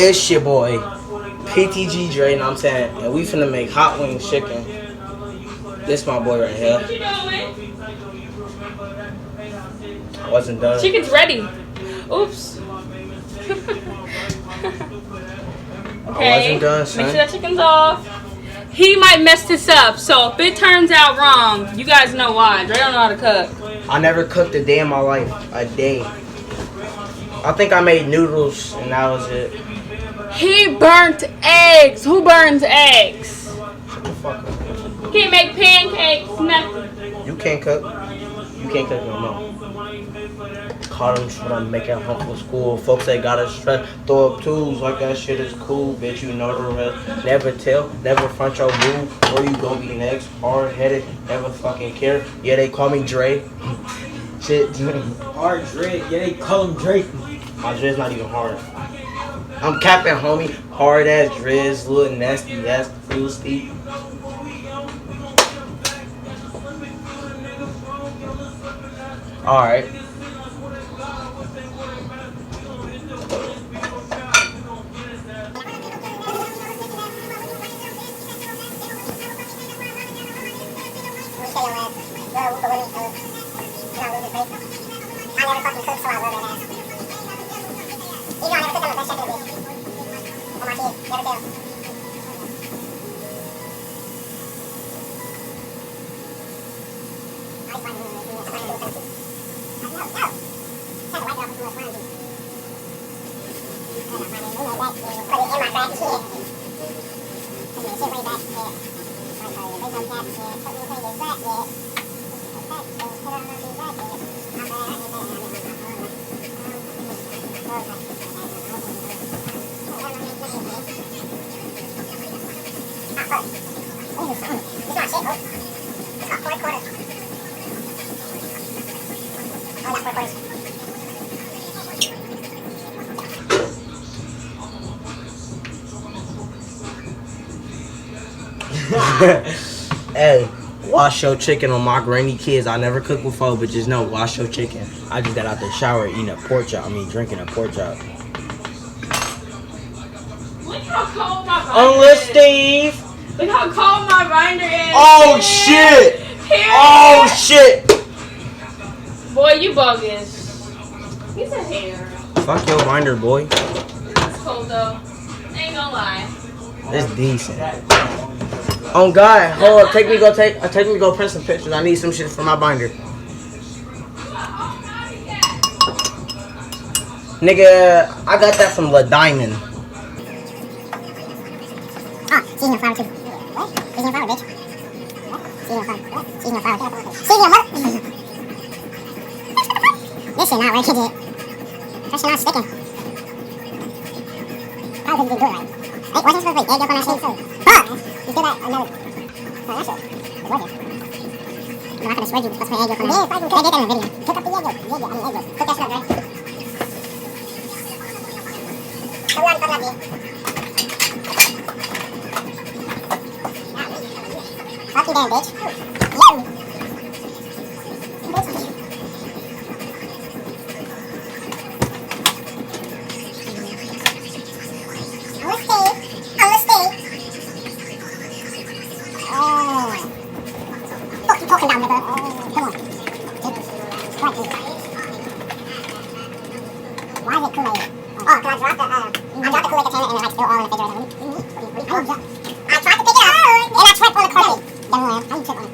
It's your boy, PTG Dre, and I'm saying, and we finna make hot wings chicken. This my boy right here. What you doing? I wasn't done. Chicken's ready. Oops. Okay. I wasn't done, son. Make sure that chicken's off. He might mess this up, so if it turns out wrong, you guys know why. Dre don't know how to cook. I never cooked a day in my life. A day. I think I made noodles, and that was it. He burnt eggs. Who burns eggs? Shut the fuck up. Can't make pancakes, nothing. You can't cook. You can't cook no more. Caught him trying to make it home from school. Folks that got us try to throw up tools like that shit is cool, bitch. You know the rest. Never tell, never front your move. Where you gonna be next? Hard headed, never fucking care. Yeah, they call me Dre. Shit. Hard Dre. Yeah, they call him Drake. My Dre's not even hard. I'm capping, homie. Hard ass Dre's, little nasty ass, real steep. Alright. Hey, wash your chicken on my granny kids. I never cooked before, but just know, wash your chicken. I just got out the shower eating a pork chop. Drinking a pork chop. Look how cold my binder Unless is. Steve. Look how cold my binder is. Oh Here. shit! Here. Oh shit! Boy, you bogus. He's a hair. Fuck your binder, boy. It's cold though. Ain't gonna lie. It's decent. Oh God, hold up. Take me go print some pictures. I need some shit for my binder. Nigga, I got that from La Diamond. Ah, seasoning flour too. What? Seasoning flour, bitch. What? Seasoning flour. What? Seasoning flour. Seasoning what? This shit not working, dude. That shit not sticking. Probably because you didn't do it right. Hey, wasn't supposed to put egg yolk on that shit? Fuck! You did that another... Oh, that shit. It's working. I'm not gonna swear you supposed to put egg yolk on that. Yeah, I did that in the video. Cook up the egg yolk. Egg yolk. Cook that shit up, right? Fuck you there, bitch. Yo. Fuck you talking down, nigga. Come on. Why is it Kool-Aid? Oh, cause I dropped the Kool-Aid container and it's still all in the refrigerator. I tried to pick it up and I tripped on the Kool-Aid. How you trip on it?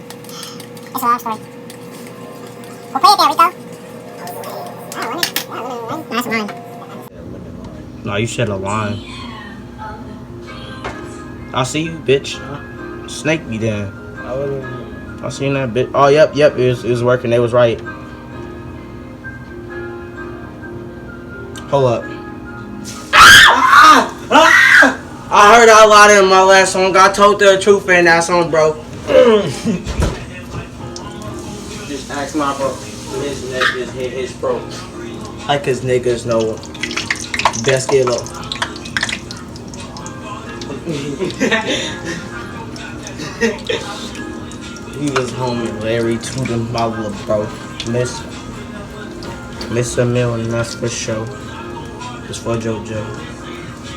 It's a long story. Well, play it there, Rico. I don't want it. That's mine. No, you said a line. I see you, bitch. Snake me then. I seen that bitch. Oh, yep. It was working. They was right. Hold up. I heard a lot in my last song. I told the truth in that song, bro. Just ask my bro. His niggas hit his bro. Like his niggas know best get low. He was home with Larry Tootin, my little bro. Miss a meal and that's for sure. It's for JoJo.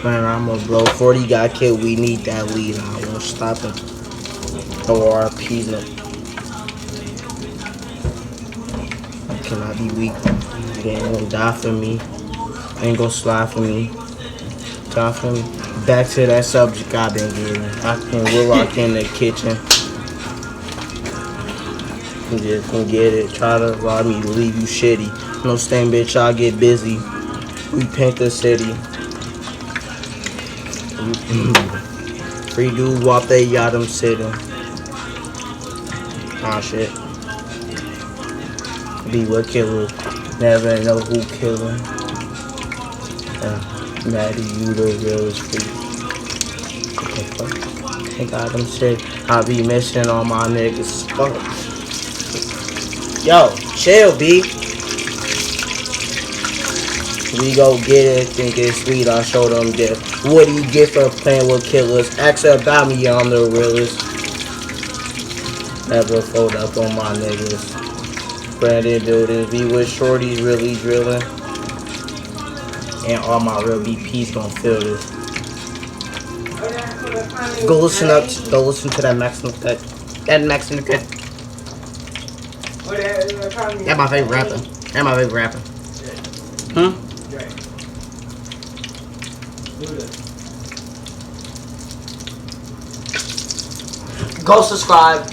Man, I'm gonna blow. 40 got killed. We need that lead. I won't stop him. Or RP them. I cannot be weak. They ain't gonna die for me. Ain't gonna slide for me. Die for me. Back to that subject I've been getting. We're locked in the kitchen. Just gonna get it. Try to rob me, leave you shitty. No stain, bitch. I'll get busy. We paint the city. Free dude walk they yacht them sitting. Ah shit. Be what killer. Never know who killing. Maddie, you the realest freak. Thank God I'm sick. I be missing all my niggas. Fuck. Yo, chill, B. We go get it, think it's sweet. I show them that. What do you get for playing with killers? Ask about me, I'm the realest. Never fold up on my niggas. Brandon buildings, be with shorties really drilling. And all my real BPs gonna feel this. Go listen to that Max in the Cut. That Max in the Cut. That's my favorite rapper. That's my favorite rapper. Go subscribe.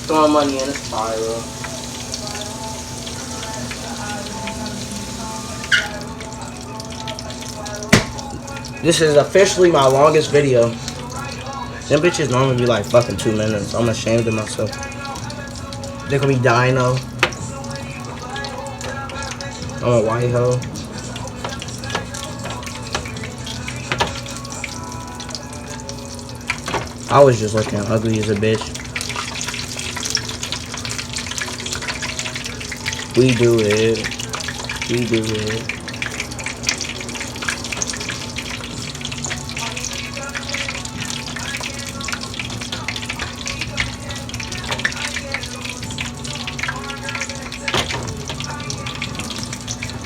Throwing money in the spiral. This is officially my longest video. Them bitches normally be like fucking 2 minutes. I'm ashamed of myself. They gonna be Dino. I'm a white hoe. I was just looking ugly as a bitch. We do it. We do it.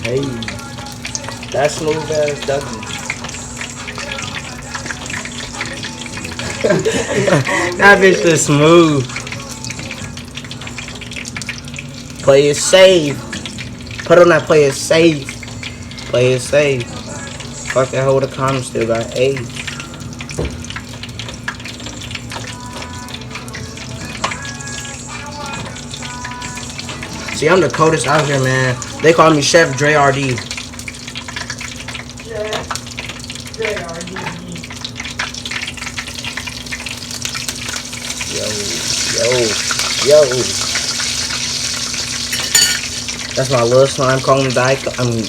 Hey, that smooth ass ducky. That bitch is smooth. Play it safe. Put on that play it safe. Play it safe. Fuck that hoe with a condom still got AIDS. See, I'm the coldest out here, man. They call me Chef Dre RD. Yo. That's my little slime. Call him Dyko. I mean,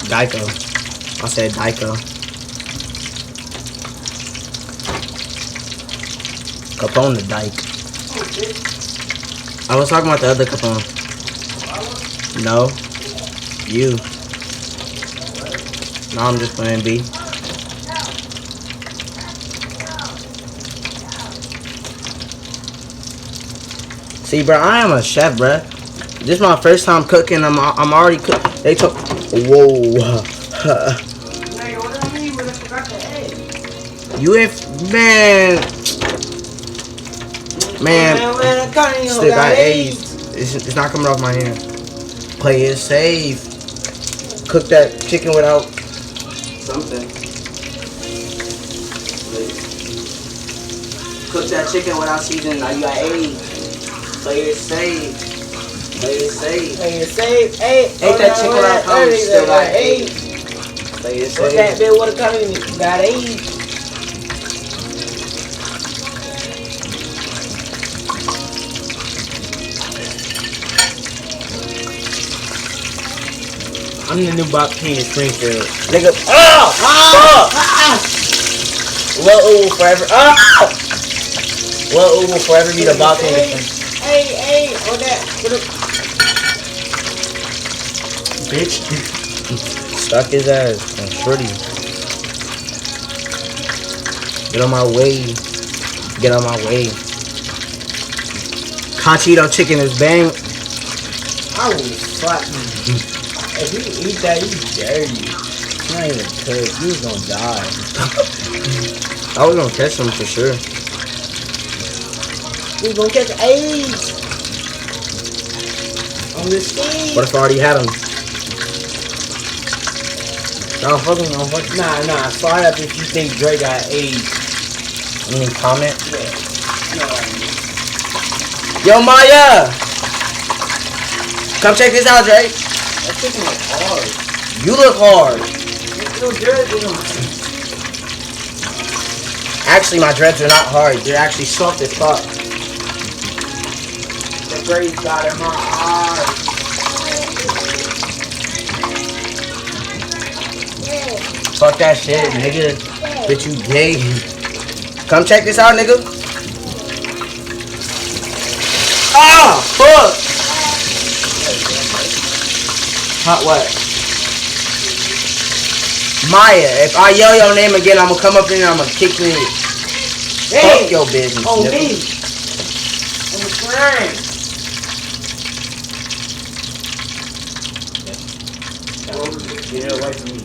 Dyko. I said Dyko. Capone the Dyke. I was talking about the other Capone. No. You. No, I'm just playing B. See, bro, I am a chef, bro. This is my first time cooking. I'm already cooking. They took. Whoa. You if man. Still got AIDS. It's not coming off my hand. Play it safe. Cook that chicken without something. Cook that chicken without seasoning. Now you got AIDS. Play it safe. Play it safe. Play it safe. Hey, ain't that chicken without coming still got AIDS. Play it safe. What's that bit with a coming? Got AIDS. I'm the new Bob King in Springfield. Nigga. Lil Uwu forever. Lil Uwu forever be the Bob King. Hey, on that. Bitch. Stuck his ass. I'm shorty. Get on my way. Get on my way. Cheeto chicken is bang. I will slap you. If you eat that, you dirty. not even cooked. You was gonna die. I was gonna catch him for sure. You was gonna catch AIDS on the stage. What if I already had him? No, fuck him, no, fuck him. Nah. Slide up if you think Dre got AIDS. Any comment? Yeah. No. Yo, Maya! Come check this out, Drake. That chicken was hard. You look hard. Your dreads in them. Actually, my dreads are not hard. They're actually soft as fuck. The braids got in my eyes. Fuck that shit, nigga. Bitch, you gay. Come check this out, nigga. Ah, fuck. Hot what? Maya, if I yell your name again, I'm gonna come up in here and I'm gonna kick you in. Hey, Fuck your business. on nigga. me. On the ground. Get it away from me.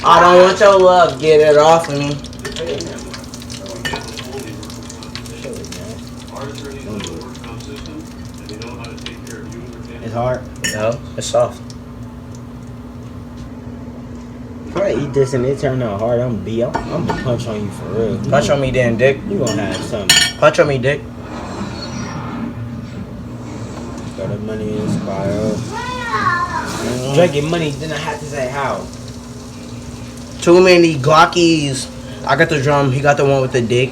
I don't want your love. Get it off of me. It's hard. No, it's soft. If I eat this and it turn out hard, I'm gonna punch on you for real. Punch on me then, dick. You gonna have something. Punch on me, dick. Got the money in spiral. Drinking money, then I have to say how. Too many Glockies. I got the drum. He got the one with the dick.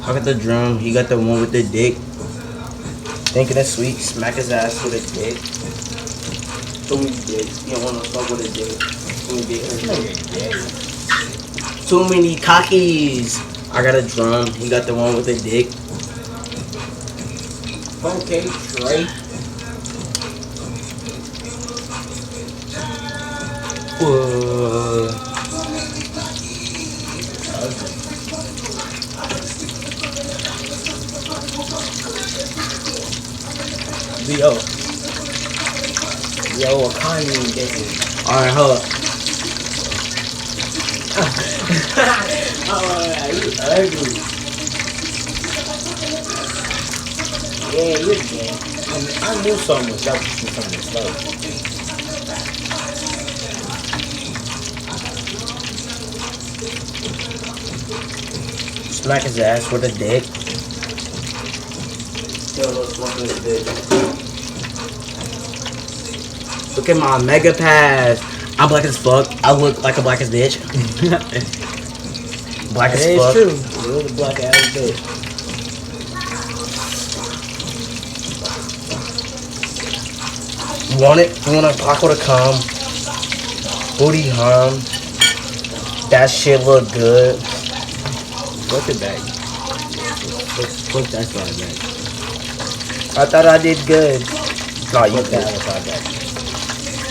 I got the drum. He got the one with the dick. Thinking it's sweet. Smack his ass with a dick. Too many dicks. You don't want to fuck with a dick. Too many dicks. Too many cockies. I got a drum. He got the one with the dick. Okay, Trey. Yo, what kind you getting? Alright, hold up. Oh, you ugly. Yeah, you're gay. I knew something was up with you from the start. Smack his ass with a dick. Look at my mega pass. I'm black as fuck. I look like a blackest bitch. Black as It's fuck. true. You're the black ass bitch. Want it? You want a clock with a cum? Booty hum. That shit look good. What's it back? Put that side back. I thought I did good. No, you Put that did. other side back.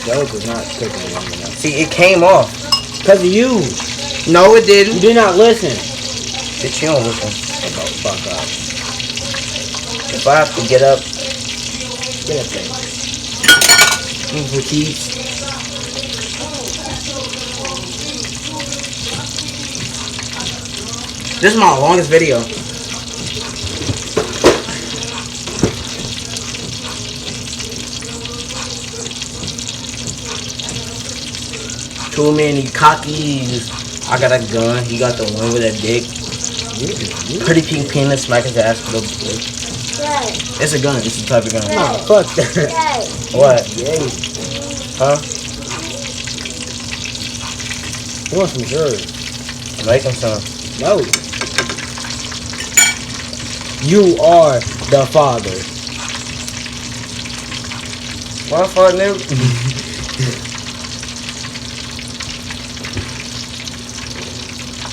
Joke is not cooking long enough. See, it came off. Because of you. No, it You didn't. did not listen. Bitch, you don't listen. About fuck up. If I have to get up, Get up there. for keeps. This is my longest video. Too many cockies. I got a gun. He got the one with a dick. Pretty pink penis. Smack his ass with a dick. It's a gun. It's a type of gun. Nah, fuck that. What? Yay. Huh? You want some jerk? Make him some. No. You are the father. What fuck, nigga?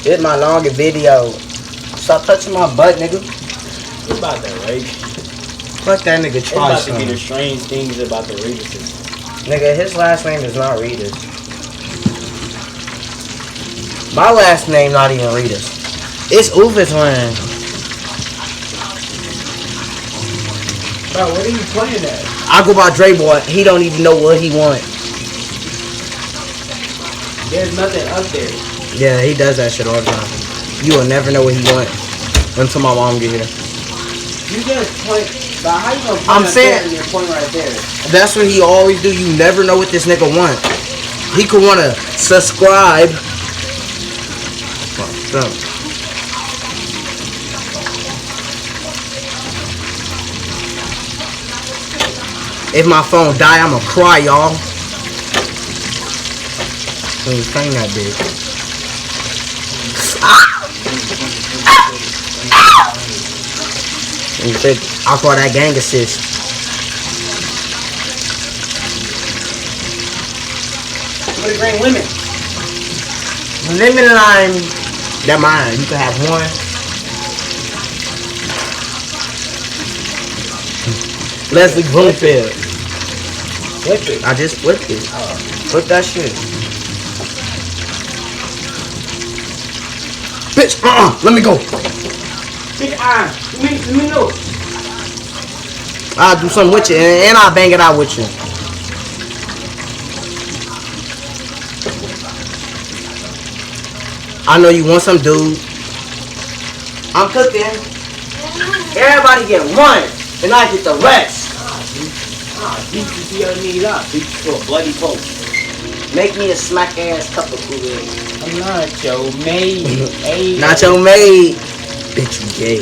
This my longest video. Stop touching my butt, nigga. It's about the race. Fuck that nigga. It's Try about to be the something. strange things about the races. Nigga, his last name is not Ritas. My last name not even Ritas. It's Oofus land. Bro, what are you playing at? I go by Dre Boy. He don't even know what he want. There's nothing up there. Yeah, he does that shit all the time. You will never know what he wants until my mom get here. You just point. But how you gonna point I'm up saying- there and then point right there? That's what he always do. You never know what this nigga want. He could want to subscribe. If my phone die, I'ma cry, y'all. Clean that bitch. And shit, I call that gang assist. What a great lemon. Lemon and lime, that mine. You can have one. Leslie Bloomfield. Flip it. I just flipped it. Flip that shit. Bitch, let me go. Let me know. I'll do something with you and I'll bang it out with you. I know you want some, dude. I'm cooking. Everybody get one, and I get the rest. Beat your knees up. Beat you to a bloody pulp. Make me a smack ass cup of Kool-Aid. I'm not your maid. Hey. Not your maid. Bitch, you gay.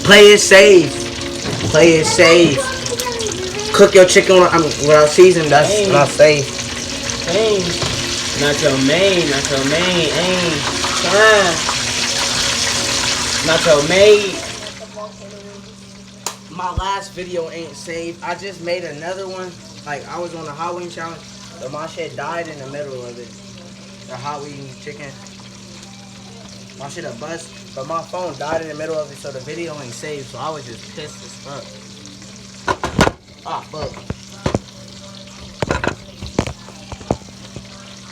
Play it safe. Play it safe. Cook your chicken without seasoning. That's not safe. Hey. Not your maid. Not your maid. Hey. Not your maid. My last video ain't saved. I just made another one. Like, I was on the Halloween challenge, but my shit died in the middle of it. The Halloween chicken. My shit a bust, but my phone died in the middle of it, so the video ain't saved. So I was just pissed as fuck. Ah, fuck.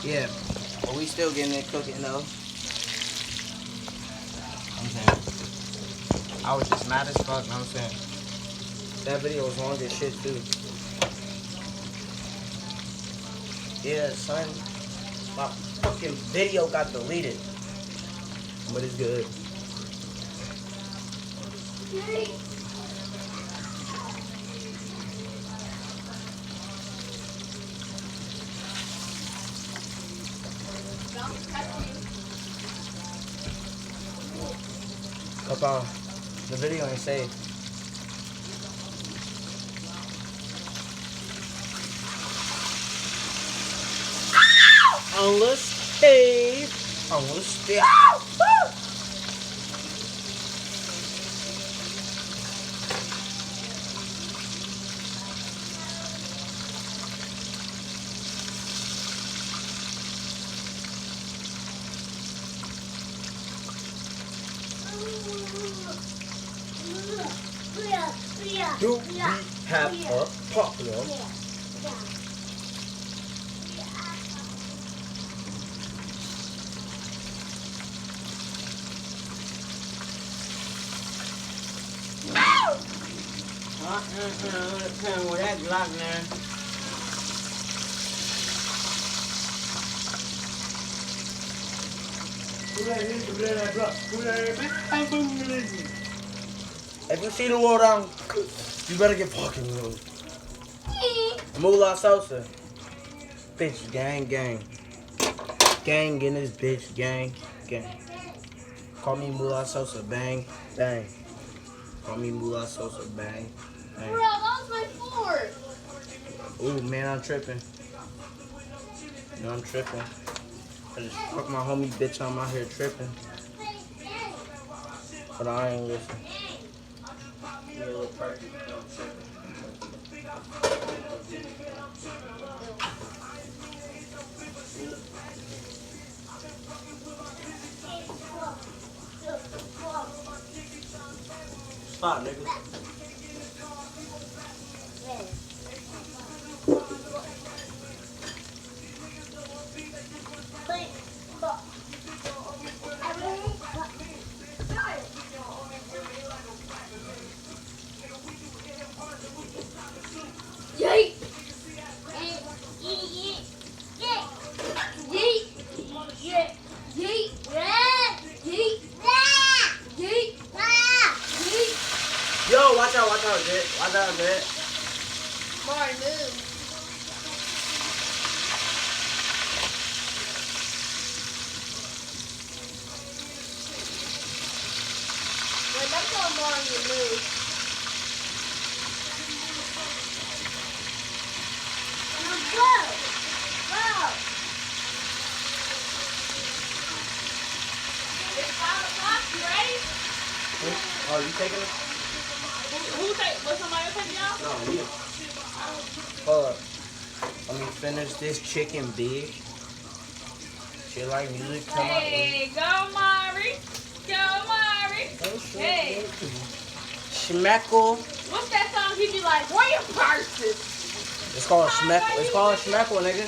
Yeah, but we still getting it cooking though. I'm saying, I was just mad as fuck. I'm saying. That video was long as shit too. Yeah, son. My fucking video got deleted. But it's good. Papa, the video ain't saved. Unless Steve. Unless Steve. Do we have a problem? With that Glock now. If you see the world down, you better get fucking moved. Moolah Sosa. Bitch, gang, gang. Gang in this bitch, gang, gang. Call me Moolah Sosa, bang, bang. Call me Moolah Sosa, bang, bang. Bro, that was my fourth. Ooh, man, I'm tripping. No, I'm tripping. I just fuck my homie bitch, I'm out here tripping. But I ain't listening. Yeah, look perfect. No, I'm tripping. Stop, nigga. Yay! My bad. Boy, move. Wait, that's all more on your move. It's 5 o'clock. You ready? Oh, you taking it? Who take? Was somebody else taking y'all? No, me. Hold up. Let me finish this chicken big. She like music come out. Hey, go Mari. Go Mari. Hey. Schmeckle. What's that song he be like? Where your purses? It's called Schmeckle. It's called Schmeckle, nigga.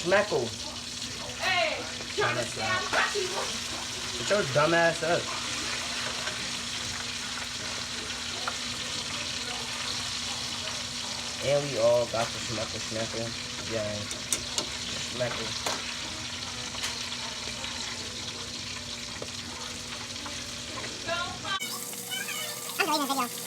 Schmeckle. Hey, trying to sound happy. Get your dumb ass up. And we all got the Schmeckle. Yeah. Schmeckle. Go Mari. I'm deleting the video.